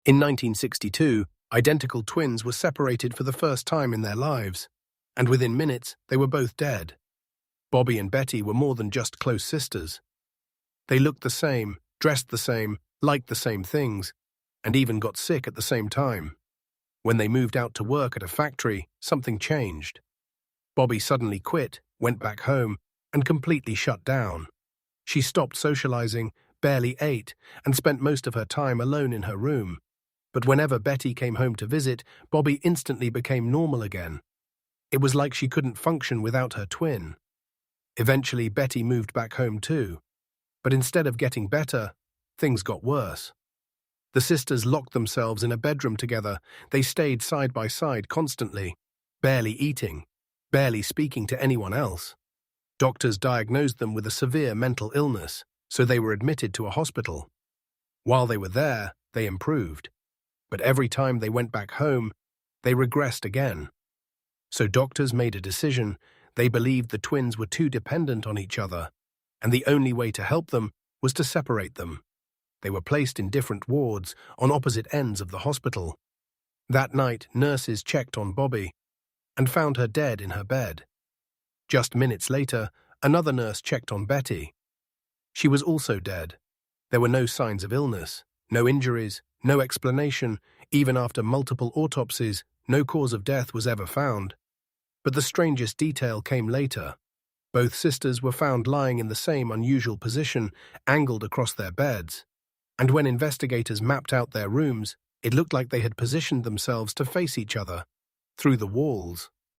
In 1962, identical twins were separated for the first time in their lives, and within minutes they were both dead. Bobby and Betty were more than just close sisters. They looked the same, dressed the same, liked the same things, and even got sick at the same time. When they moved out to work at a factory, something changed. Bobby suddenly quit, went back home, and completely shut down. She stopped socializing, barely ate, and spent most of her time alone in her room. But whenever Betty came home to visit, Bobby instantly became normal again. It was like she couldn't function without her twin. Eventually, Betty moved back home too. But instead of getting better, things got worse. The sisters locked themselves in a bedroom together. They stayed side by side constantly, barely eating, barely speaking to anyone else. Doctors diagnosed them with a severe mental illness, so they were admitted to a hospital. While they were there, they improved. But every time they went back home, they regressed again. So doctors made a decision. They believed the twins were too dependent on each other, and the only way to help them was to separate them. They were placed in different wards on opposite ends of the hospital. That night, nurses checked on Bobby and found her dead in her bed. Just minutes later, another nurse checked on Betty. She was also dead. There were no signs of illness, no injuries, no explanation. Even after multiple autopsies, no cause of death was ever found. But the strangest detail came later. Both sisters were found lying in the same unusual position, angled across their beds. And when investigators mapped out their rooms, it looked like they had positioned themselves to face each other, through the walls.